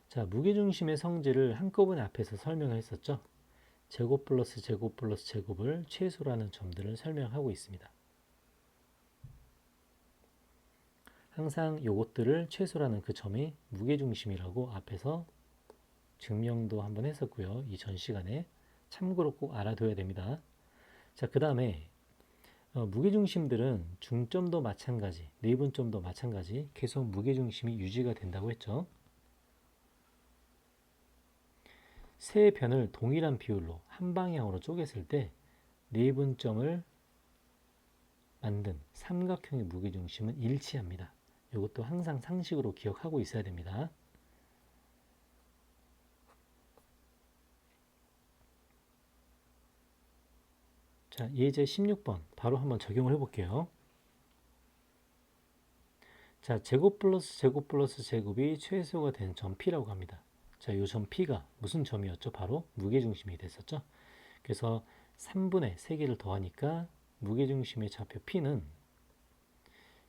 자, 무게중심의 성질을 한꺼번에 앞에서 설명을 했었죠. 제곱 플러스 제곱 플러스 제곱을 최소라는 점들을 설명하고 있습니다. 항상 요것들을 최소라는 그 점이 무게중심이라고 앞에서 증명도 한번 했었고요. 이 전 시간에 참고로 꼭 알아둬야 됩니다. 자, 그 다음에 무게중심들은 중점도 마찬가지, 내분점도 마찬가지 계속 무게중심이 유지가 된다고 했죠. 세 변을 동일한 비율로 한 방향으로 쪼갰을 때 내분점을 만든 삼각형의 무게중심은 일치합니다. 이것도 항상 상식으로 기억하고 있어야 됩니다. 자, 예제 16번 바로 한번 적용을 해볼게요. 자, 제곱 플러스 제곱 플러스 제곱이 최소가 된 점 P라고 합니다. 자, 이 점 P가 무슨 점이었죠? 바로 무게중심이 됐었죠. 그래서 3분의 3개를 더하니까 무게중심의 좌표 P는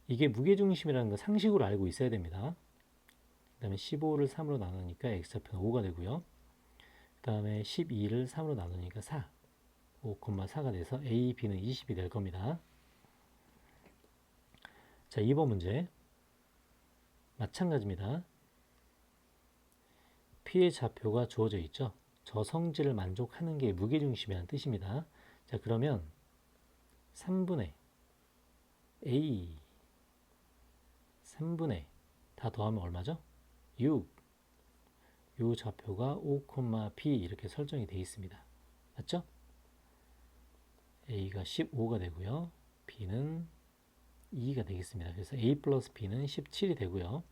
이게 무게중심이라는 거 상식으로 알고 있어야 됩니다. 그 다음에 15를 3으로 나누니까 x좌표는 5가 되고요. 그 다음에 12를 3으로 나누니까 4, 5,4가 돼서 a, b는 20이 될 겁니다. 자, 2번 문제 마찬가지입니다. P의 좌표가 주어져 있죠. 저 성질을 만족하는 게 무게중심이라는 뜻입니다. 자, 그러면 3분의 a 3분의 다 더하면 얼마죠? 6. 요 좌표가 5, p 이렇게 설정이 되어 있습니다. 맞죠? a가 15가 되고요. b는 2가 되겠습니다. 그래서 a 플러스 b는 17이 되고요.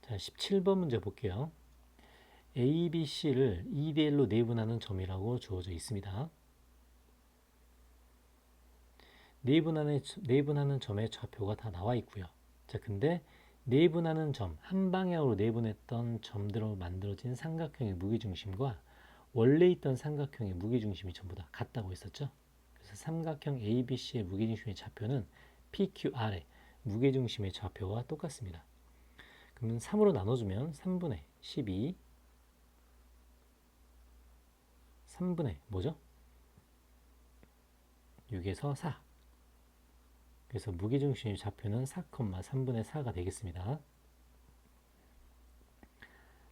자, 17번 문제 볼게요. a, b, c를 2대 1로 내분하는 점이라고 주어져 있습니다. 내분하는 점의 좌표가 다 나와 있고요. 자, 근데 내분하는 점, 한 방향으로 내분했던 점들로 만들어진 삼각형의 무게중심과 원래 있던 삼각형의 무게중심이 전부 다 같다고 했었죠. 그래서 삼각형 ABC의 무게중심의 좌표는 PQR의 무게중심의 좌표와 똑같습니다. 그러면 3으로 나눠주면 3분의 12, 3분의 뭐죠? 6에서 4. 그래서 무게중심의 좌표는 4,3분의 4가 되겠습니다.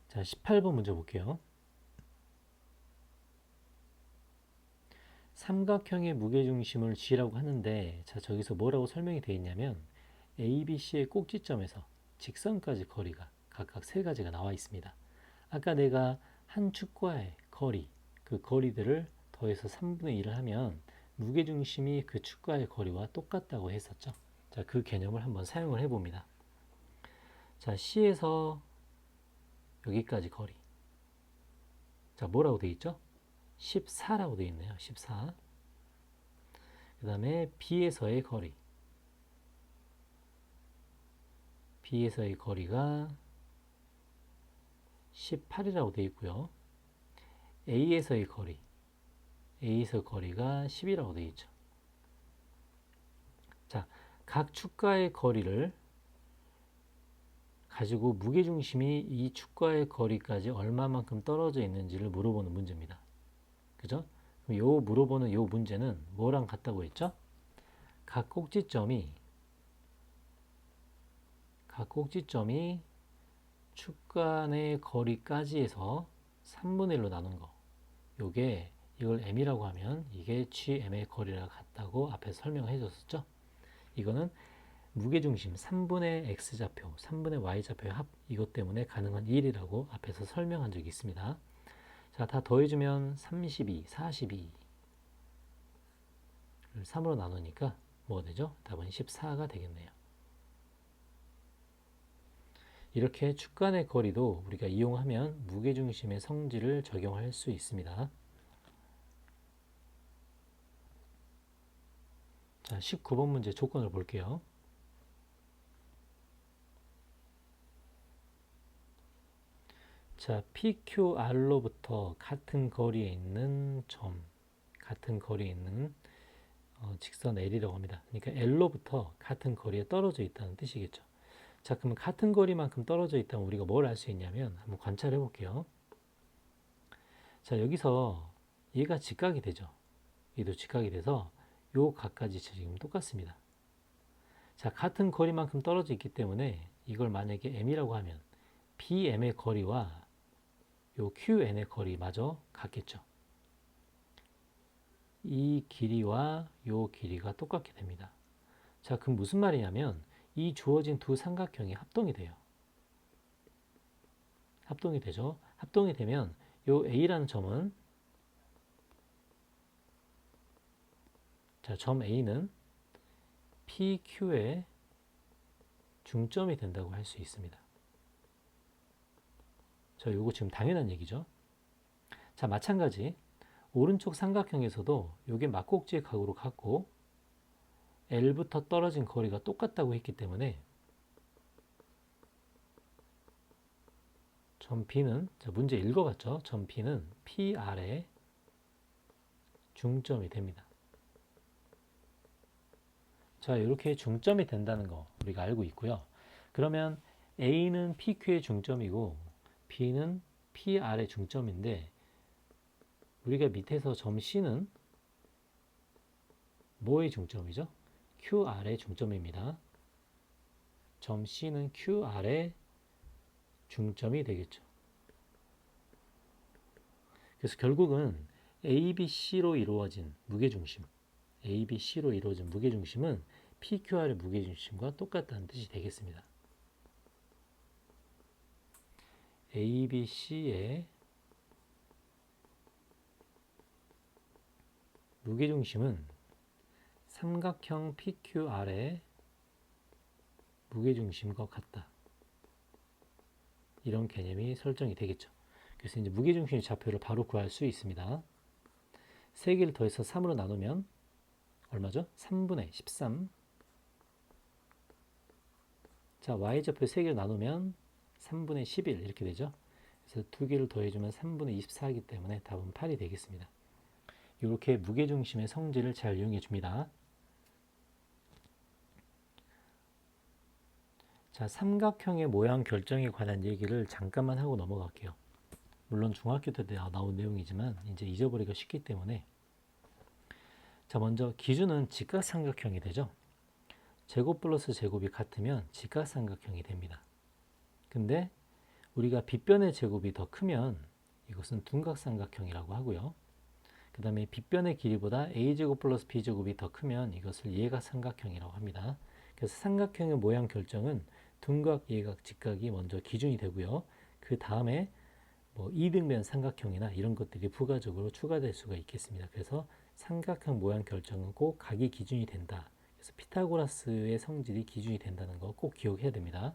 자, 18번 문제 볼게요. 삼각형의 무게중심을 G라고 하는데, 자, 저기서 뭐라고 설명이 되어 있냐면 A, B, C의 꼭지점에서 직선까지 거리가 각각 세 가지가 나와 있습니다. 아까 내가 한 축과의 거리, 그 거리들을 더해서 3분의 1을 하면 무게중심이 그 축과의 거리와 똑같다고 했었죠. 자, 그 개념을 한번 사용을 해봅니다. 자, C에서 여기까지 거리. 자, 뭐라고 되어 있죠? 14라고 되어 있네요. 14. 그 다음에 B에서의 거리. B에서의 거리가 18이라고 되어 있고요. A에서의 거리. A에서 거리가 10이라고 되어 있죠. 자, 각 축과의 거리를 가지고 무게중심이 이 축과의 거리까지 얼마만큼 떨어져 있는지를 물어보는 문제입니다. 그죠? 요 물어보는 요 문제는 뭐랑 같다고 했죠? 각 꼭지점이 축 간의 거리까지 해서 3분의 1로 나눈 거. 요게 이걸 m이라고 하면 이게 gm의 거리랑 같다고 앞에서 설명해 줬었죠. 이거는 무게중심 3분의 x좌표, 3분의 y좌표의 합, 이것 때문에 가능한 일이라고 앞에서 설명한 적이 있습니다. 자, 다 더해주면 32, 42를 3으로 나누니까 뭐가 되죠? 답은 14가 되겠네요. 이렇게 축 간의 거리도 우리가 이용하면 무게중심의 성질을 적용할 수 있습니다. 자, 19번 문제 조건을 볼게요. 자, PQR로부터 같은 거리에 있는 직선 L이라고 합니다. 그러니까 L로부터 같은 거리에 떨어져 있다는 뜻이겠죠. 자, 그러면 같은 거리만큼 떨어져 있다면 우리가 뭘 알 수 있냐면 한번 관찰해 볼게요. 자, 여기서 얘가 직각이 되죠. 얘도 직각이 돼서 요 각까지 지금 똑같습니다. 자, 같은 거리만큼 떨어져 있기 때문에 이걸 만약에 M이라고 하면 BM의 거리와 요 QN의 거리마저 같겠죠. 이 길이와 요 길이가 똑같게 됩니다. 자, 그럼 무슨 말이냐면 이 주어진 두 삼각형이 합동이 돼요. 합동이 되죠. 합동이 되면 요 A라는 점은, 자, 점 A는 PQ의 중점이 된다고 할 수 있습니다. 자, 요거 지금 당연한 얘기죠. 자, 마찬가지 오른쪽 삼각형에서도 요게 막꼭지의 각으로 같고 L부터 떨어진 거리가 똑같다고 했기 때문에 점 B는, 자, 문제 읽어봤죠? 점 B는 PR의 중점이 됩니다. 자, 이렇게 중점이 된다는 거 우리가 알고 있고요. 그러면 A는 PQ의 중점이고 B는 PR의 중점인데 우리가 밑에서 점 C는 뭐의 중점이죠? QR의 중점입니다. 점 C는 QR의 중점이 되겠죠. 그래서 결국은 ABC로 이루어진 무게중심, ABC로 이루어진 무게중심은 PQR의 무게중심과 똑같다는 뜻이 되겠습니다. ABC의 무게중심은 삼각형 PQR의 무게중심과 같다. 이런 개념이 설정이 되겠죠. 그래서 이제 무게중심의 좌표를 바로 구할 수 있습니다. 3개를 더해서 3으로 나누면 얼마죠? 3분의 13. 자, y좌표 3개를 나누면 3분의 11 이렇게 되죠. 그래서 2개를 더해주면 3분의 24이기 때문에 답은 8이 되겠습니다. 이렇게 무게중심의 성질을 잘 이용해 줍니다. 자, 삼각형의 모양 결정에 관한 얘기를 잠깐만 하고 넘어갈게요. 물론 중학교 때 나온 내용이지만 이제 잊어버리기가 쉽기 때문에. 자, 먼저 기준은 직각삼각형이 되죠. 제곱 플러스 제곱이 같으면 직각삼각형이 됩니다. 근데 우리가 빗변의 제곱이 더 크면 이것은 둔각삼각형이라고 하고요. 그 다음에 빗변의 길이보다 a제곱 플러스 b제곱이 더 크면 이것을 예각삼각형이라고 합니다. 그래서 삼각형의 모양 결정은 둔각, 예각, 직각이 먼저 기준이 되고요. 그 다음에 뭐 이등변 삼각형이나 이런 것들이 부가적으로 추가될 수가 있겠습니다. 그래서 삼각형 모양 결정은 꼭 각이 기준이 된다. 그래서 피타고라스의 성질이 기준이 된다는 거 꼭 기억해야 됩니다.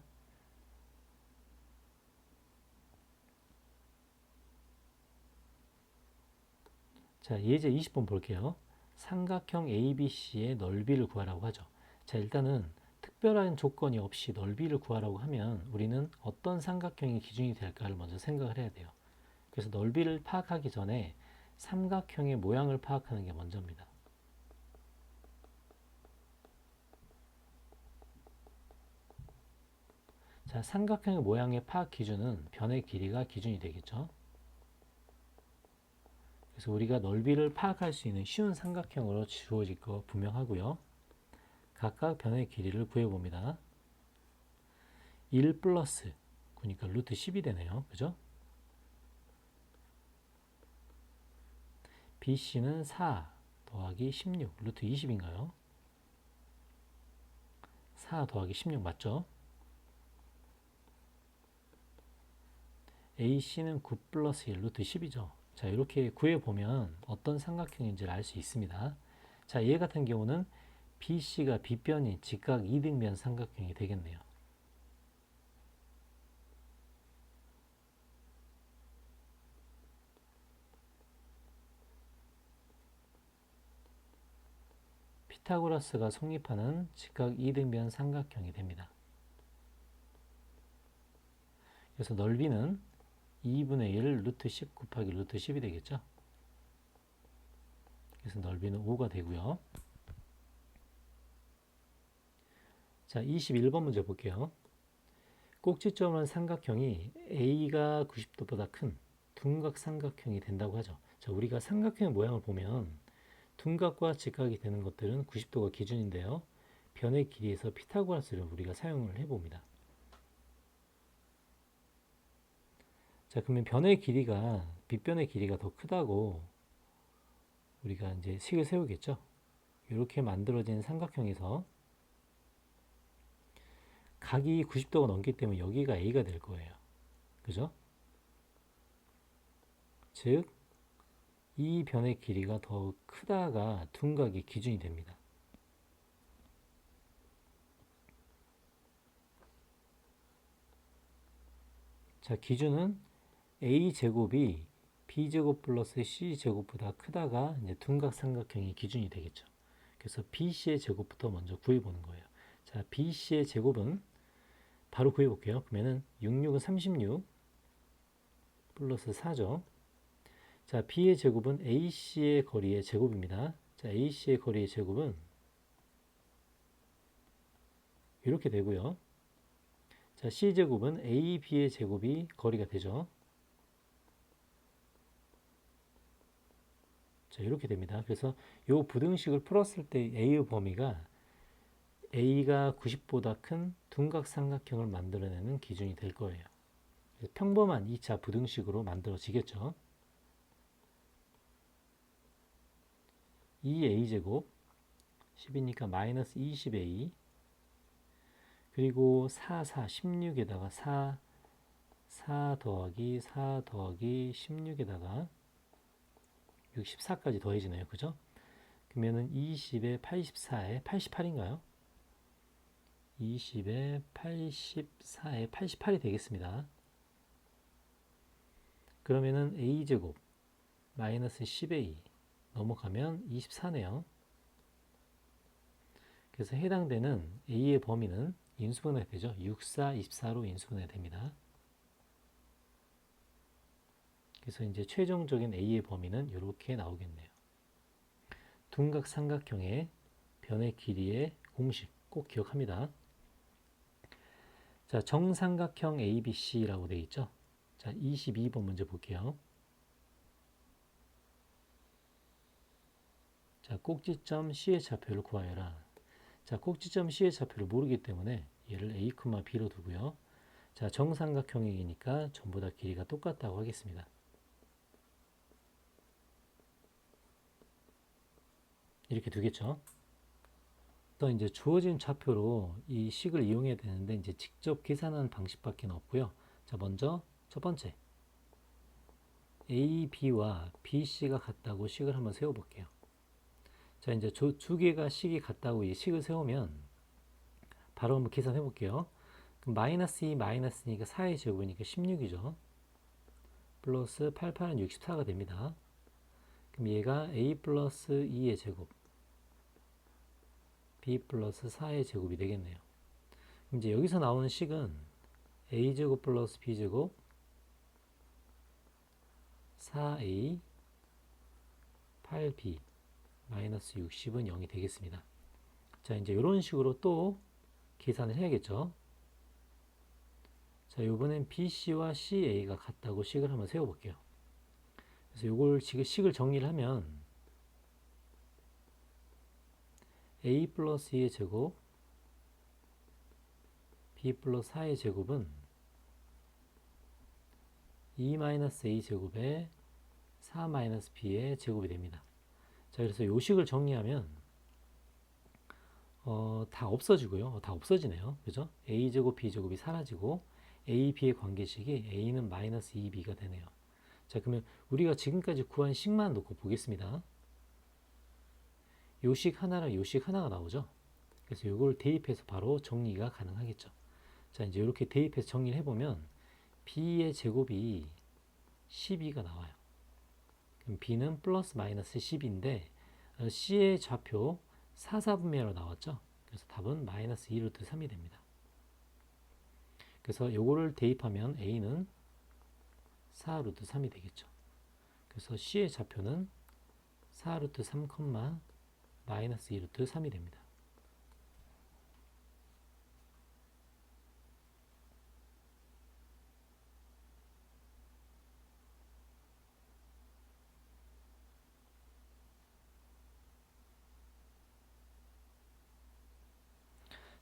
자, 예제 20번 볼게요. 삼각형 ABC의 넓이를 구하라고 하죠. 자, 일단은 특별한 조건이 없이 넓이를 구하라고 하면 우리는 어떤 삼각형이 기준이 될까를 먼저 생각을 해야 돼요. 그래서 넓이를 파악하기 전에 삼각형의 모양을 파악하는 게 먼저입니다. 자, 삼각형의 모양의 파악 기준은 변의 길이가 기준이 되겠죠. 그래서 우리가 넓이를 파악할 수 있는 쉬운 삼각형으로 주어질 거 분명하고요. 각각 변의 길이를 구해봅니다. 1 플러스 9니까 루트 10이 되네요. 그죠? BC는 4 더하기 16 루트 20인가요? 4 더하기 16 맞죠? AC는 9 플러스 1 루트 10이죠. 자, 이렇게 구해보면 어떤 삼각형인지를 알 수 있습니다. 자, 얘 같은 경우는 BC가 빗변인 직각 이등변 삼각형이 되겠네요. 피타고라스가 성립하는 직각 이등변 삼각형이 됩니다. 그래서 넓이는 2분의 1 루트 10 곱하기 루트 10이 되겠죠. 그래서 넓이는 5가 되고요. 자, 21번 문제 볼게요. 꼭지점은 삼각형이 A가 90도보다 큰 둔각 삼각형이 된다고 하죠. 자, 우리가 삼각형의 모양을 보면 둔각과 직각이 되는 것들은 90도가 기준인데요. 변의 길이에서 피타고라스를 우리가 사용을 해봅니다. 자, 그러면 변의 길이가 빗변의 길이가 더 크다고 우리가 이제 식을 세우겠죠. 이렇게 만들어진 삼각형에서 각이 90도가 넘기 때문에 여기가 A가 될 거예요. 그죠? 즉, 이 변의 길이가 더 크다가 둔각의 기준이 됩니다. 자, 기준은 A제곱이 B제곱 플러스 C제곱보다 크다가 이제 둔각 삼각형의 기준이 되겠죠. 그래서 BC의 제곱부터 먼저 구해보는 거예요. 자, BC의 제곱은 바로 구해볼게요. 그러면은 66은 36 플러스 4죠. 자, B의 제곱은 AC의 거리의 제곱입니다. 자, AC의 거리의 제곱은 이렇게 되고요. 자, C제곱은 AB의 제곱이 거리가 되죠. 자, 이렇게 됩니다. 그래서 이 부등식을 풀었을 때 A의 범위가 A가 90보다 큰 둔각 삼각형을 만들어내는 기준이 될 거예요. 평범한 2차 부등식으로 만들어지겠죠. 2a제곱 10이니까 마이너스 20a 그리고 4, 16에다가 4 더하기 4 더하기 16에다가 64까지 더해지네요. 그죠? 그러면은 20에 84에 88인가요? 20에 84에 88이 되겠습니다. 그러면은 a제곱 마이너스 10a 넘어가면 24네요. 그래서 해당되는 a의 범위는 인수분해 되죠. 64, 24로 인수분해 됩니다. 그래서 이제 최종적인 a의 범위는 이렇게 나오겠네요. 둔각 삼각형의 변의 길이의 공식 꼭 기억합니다. 자, 정삼각형 ABC라고 되어 있죠. 자, 22번 문제 볼게요. 자, 꼭지점 C의 좌표를 구하여라. 자, 꼭지점 C의 좌표를 모르기 때문에 얘를 A, B로 두고요. 자, 정삼각형이니까 전부 다 길이가 똑같다고 하겠습니다. 이렇게 두겠죠. 또 이제 주어진 좌표로 이 식을 이용해야 되는데 이제 직접 계산하는 방식밖에 없고요. 자, 먼저 첫 번째 A, B와 B, C가 같다고 식을 한번 세워볼게요. 자, 이제 두 개가 식이 같다고 이 식을 세우면 바로 한번 계산해 볼게요. 그럼 마이너스 2 마이너스니까 4의 제곱이니까 16이죠. 플러스 88은 64가 됩니다. 그럼 얘가 A 플러스 2의 제곱 B 플러스 4의 제곱이 되겠네요. 그럼 이제 여기서 나오는 식은 A제곱 플러스 B제곱 4A 8B 마이너스 60은 0이 되겠습니다. 자, 이제 이런 식으로 또 계산을 해야겠죠. 자, 이번엔 BC와 CA가 같다고 식을 한번 세워볼게요. 그래서 이걸 지금 식을 정리를 하면 A 플러스 2의 제곱 B 플러스 4의 제곱은 2 마이너스 A 제곱에 4 마이너스 B의 제곱이 됩니다. 자, 그래서 이 식을 정리하면 다 없어지고요. 다 없어지네요. 그죠? A제곱 B제곱이 사라지고 A, B의 관계식이 A는 마이너스 2B가 되네요. 자, 그러면 우리가 지금까지 구한 식만 놓고 보겠습니다. 요 식 하나랑 요 식 하나가 나오죠. 그래서 이걸 대입해서 바로 정리가 가능하겠죠. 자, 이제 이렇게 대입해서 정리를 해보면 B의 제곱이 12가 나와요. 그럼 B는 플러스 마이너스 10인데 C의 좌표 4, 4분면으로 나왔죠. 그래서 답은 마이너스 2 루트 3이 됩니다. 그래서 요거를 대입하면 A는 4 루트 3이 되겠죠. 그래서 C의 좌표는 4 루트 3, 마이너스 2 루트 3이 됩니다.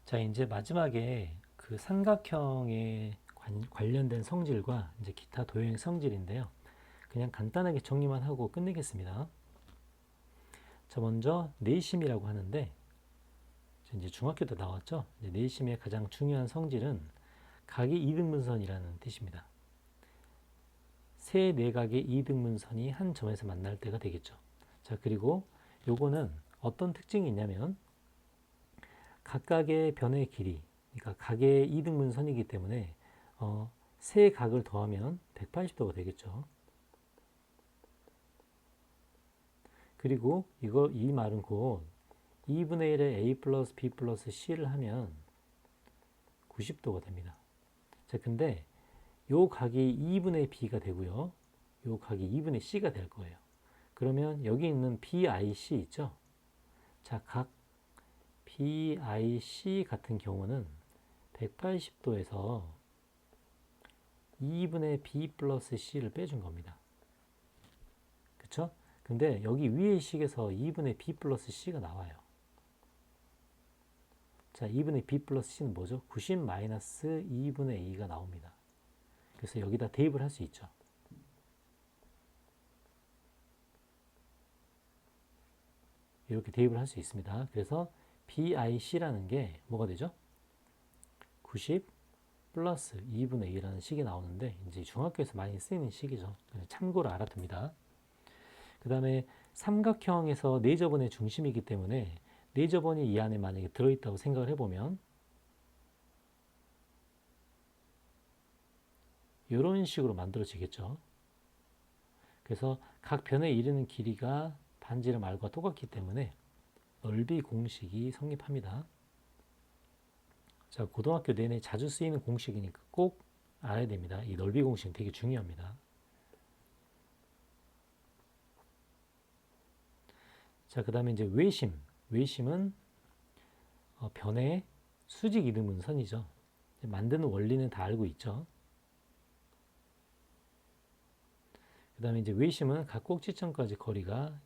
자, 이제 마지막에 그 삼각형에 관련된 성질과 이제 기타 도형 성질인데요. 그냥 간단하게 정리만 하고 끝내겠습니다. 자, 먼저 내심이라고 하는데 이제 중학교 때 나왔죠. 이제 내심의 가장 중요한 성질은 각이 이등분선이라는 뜻입니다. 세 내각의 이등분선이 한 점에서 만날 때가 되겠죠. 자, 그리고 요거는 어떤 특징이 있냐면 각각의 변의 길이, 그러니까 각의 이등분선이기 때문에 세 각을 더하면 180도가 되겠죠. 그리고 이 말은 곧 2분의 1에 a 플러스 b 플러스 c를 하면 90도가 됩니다. 자, 근데 요 각이 2분의 b가 되고요. 요 각이 2분의 c가 될 거예요. 그러면 여기 있는 BIC 있죠? 자, 각 BIC 같은 경우는 180도에서 2분의 b 플러스 c를 빼준 겁니다. 그쵸? 근데 여기 위의 식에서 2분의 b 플러스 c가 나와요. 자, 2분의 b 플러스 c는 뭐죠? 90 마이너스 2분의 a가 나옵니다. 그래서 여기다 대입을 할 수 있죠. 이렇게 대입을 할 수 있습니다. 그래서 BIC라는 게 뭐가 되죠? 90 플러스 2분의 2라는 식이 나오는데 이제 중학교에서 많이 쓰이는 식이죠. 참고로 알아둡니다. 그 다음에 삼각형에서 네저번의 중심이기 때문에 네저번이 이 안에 만약에 들어있다고 생각을 해보면 이런 식으로 만들어지겠죠. 그래서 각 변에 이르는 길이가 반지름 r과 똑같기 때문에 넓이 공식이 성립합니다. 자, 고등학교 내내 자주 쓰이는 공식이니까 꼭 알아야 됩니다. 이 넓이 공식 되게 중요합니다. 자, 그 다음에 이제 외심. 외심은 변의 수직 이등분선이죠. 만드는 원리는 다 알고 있죠. 그 다음에 이제 외심은 각 꼭지점까지 거리가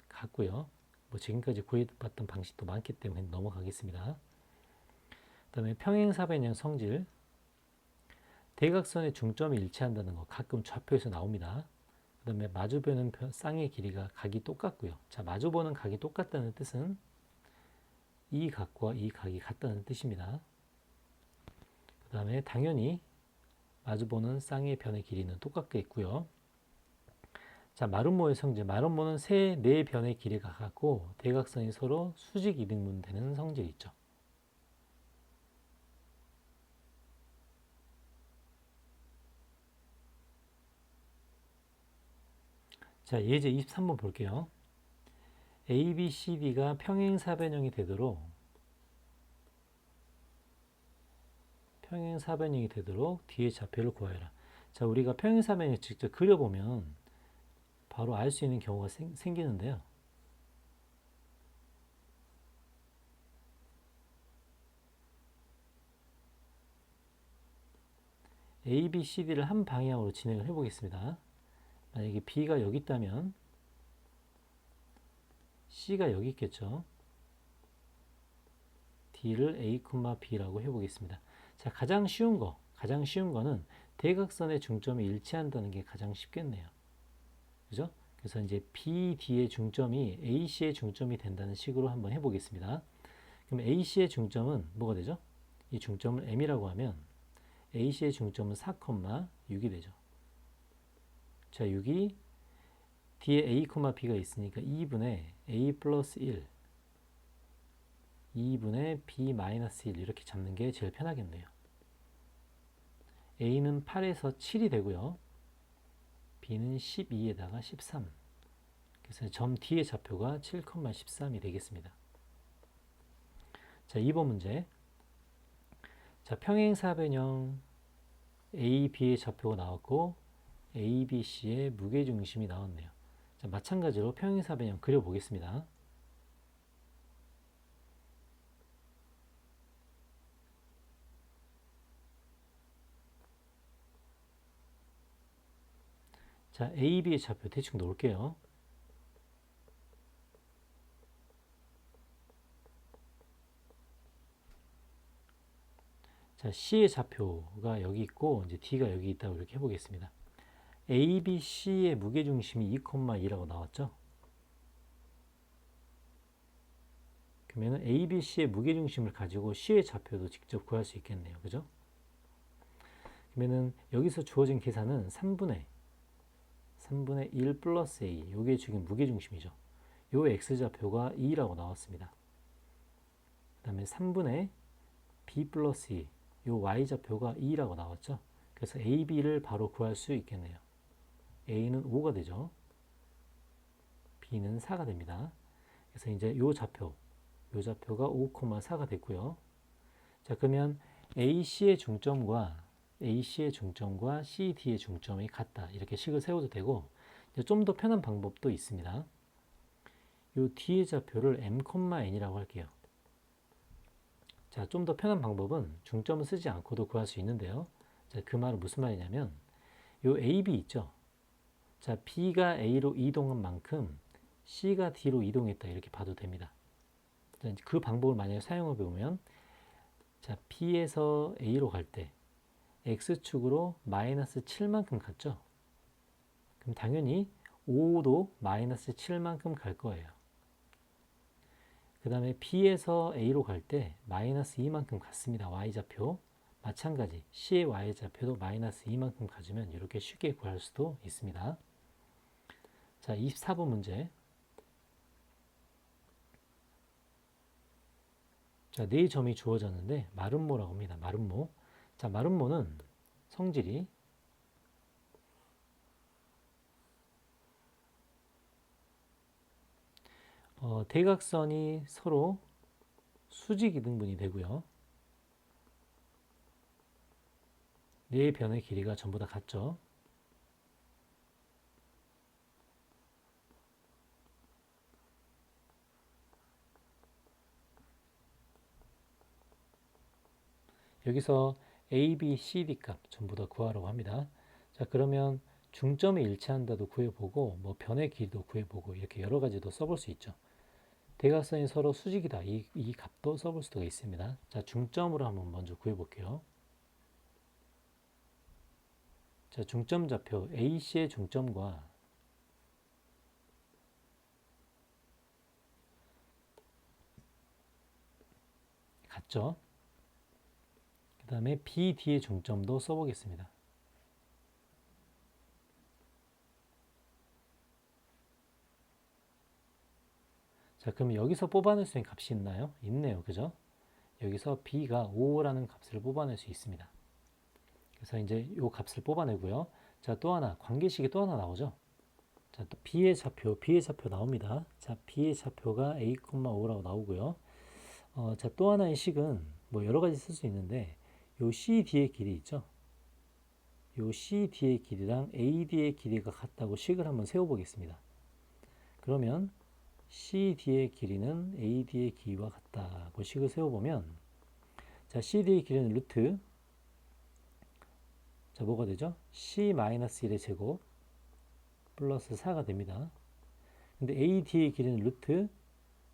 같고요. 뭐 지금까지 구해봤던 방식도 많기 때문에 넘어가겠습니다. 그 다음에 평행사변형 성질. 대각선의 중점이 일치한다는 거 가끔 좌표에서 나옵니다. 그 다음에 마주보는 쌍의 길이가 각이 똑같고요. 자, 마주보는 각이 똑같다는 뜻은 이 각과 이 각이 같다는 뜻입니다. 그 다음에 당연히 마주보는 쌍의 변의 길이는 똑같겠고요. 자, 마름모의 성질. 마름모는 네 변의 길이가 같고 대각선이 서로 수직 이등분 되는 성질이 있죠. 자, 예제 23번 볼게요. ABCD가 평행사변형이 되도록 뒤의 좌표를 구하여라. 자, 우리가 평행사변을 직접 그려보면 바로 알 수 있는 경우가 생기는데요. A, B, C, D를 한 방향으로 진행을 해보겠습니다. 만약에 B가 여기 있다면 C가 여기 있겠죠. D를 A, B라고 해보겠습니다. 자, 가장 쉬운 거는 대각선의 중점이 일치한다는 게 가장 쉽겠네요. 그죠? 그래서 이제 BD의 중점이 AC의 중점이 된다는 식으로 한번 해보겠습니다. 그럼 AC의 중점은 뭐가 되죠? 이 중점을 M이라고 하면 AC의 중점은 4,6이 되죠. 자, 6이 뒤에 A, B가 있으니까 2분의 A 플러스 1, 2분의 B 마이너스 1 이렇게 잡는 게 제일 편하겠네요. A는 8에서 7이 되고요. B는 12에다가 13. 그래서 점 D의 좌표가 7,13이 되겠습니다. 자, 2번 문제. 자, 평행사변형 A, B의 좌표가 나왔고 A, B, C의 무게중심이 나왔네요. 자, 마찬가지로 평행사변형 그려보겠습니다. 자, A, B의 좌표 대충 놓을게요. 자, C의 좌표가 여기 있고 이제 D가 여기 있다고 이렇게 해보겠습니다. A, B, C의 무게중심이 2,2라고 나왔죠? 그러면 A, B, C의 무게중심을 가지고 C의 좌표도 직접 구할 수 있겠네요. 그죠? 그러면은 여기서 주어진 계산은 3분의 1 플러스 A, 요게 지금 무게중심이죠. 요 X좌표가 2라고 나왔습니다. 그 다음에 3분의 B 플러스 2, 요 Y좌표가 2라고 나왔죠. 그래서 A, B를 바로 구할 수 있겠네요. A는 5가 되죠. B는 4가 됩니다. 그래서 이제 요 좌표가 5,4가 됐고요. 자, 그러면 AC의 중점과 CD의 중점이 같다. 이렇게 식을 세워도 되고, 좀 더 편한 방법도 있습니다. 요 D의 좌표를 M,N이라고 할게요. 자, 좀 더 편한 방법은 중점을 쓰지 않고도 구할 수 있는데요. 자, 그 말은 무슨 말이냐면, 요 AB 있죠? 자, B가 A로 이동한 만큼 C가 D로 이동했다. 이렇게 봐도 됩니다. 자, 그 방법을 만약에 사용해 보면, 자, B에서 A로 갈 때, X축으로 마이너스 7만큼 갔죠? 그럼 당연히 5도 마이너스 7만큼 갈 거예요. 그 다음에 B에서 A로 갈 때 마이너스 2만큼 갔습니다. Y좌표. 마찬가지 C의 Y좌표도 마이너스 2만큼 가주면 이렇게 쉽게 구할 수도 있습니다. 자, 24번 문제. 자, 4점이 주어졌는데 마름모라고 합니다. 마름모. 자, 마름모는 성질이 대각선이 서로 수직 이등분이 되고요. 네 변의 길이가 전부 다 같죠. 여기서 A, B, C, D 값 전부 다 구하라고 합니다. 자, 그러면 중점이 일치한다도 구해보고 뭐 변의 길이도 구해보고 이렇게 여러 가지도 써볼 수 있죠. 대각선이 서로 수직이다. 이 값도 써볼 수가 있습니다. 자, 중점으로 한번 먼저 구해볼게요. 자, 중점 좌표 AC의 중점과 같죠? 그 다음에 BD의 중점도 써보겠습니다. 자, 그럼 여기서 뽑아낼 수 있는 값이 있나요? 있네요. 그죠? 여기서 B가 5라는 값을 뽑아낼 수 있습니다. 그래서 이제 이 값을 뽑아내고요. 자, 또 하나, 관계식이 또 하나 나오죠? 자, 또 B의 좌표 나옵니다. 자, B의 좌표가 A,5라고 나오고요. 자, 또 하나의 식은 뭐 여러 가지 쓸 수 있는데, 요 CD의 길이 있죠? 요 CD의 길이랑 AD의 길이가 같다고 식을 한번 세워보겠습니다. 그러면 CD의 길이는 AD의 길이와 같다고 식을 세워보면, 자, CD의 길이는 루트, 자, 뭐가 되죠? C-1의 제곱 플러스 4가 됩니다. 근데 AD의 길이는 루트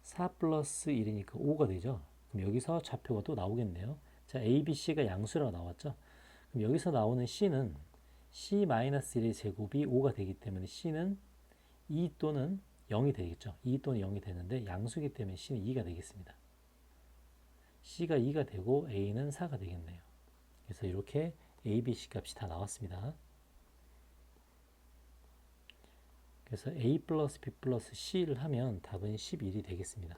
4 플러스 1이니까 5가 되죠. 그럼 여기서 좌표가 또 나오겠네요. 자, A, B, C가 양수라고 나왔죠. 그럼 여기서 나오는 C는 C-1의 제곱이 5가 되기 때문에 C는 2 또는 0이 되겠죠. 2 또는 0이 되는데 양수기 때문에 C는 2가 되겠습니다. C가 2가 되고 A는 4가 되겠네요. 그래서 이렇게 A, B, C 값이 다 나왔습니다. 그래서 A 플러스 B 플러스 C를 하면 답은 11이 되겠습니다.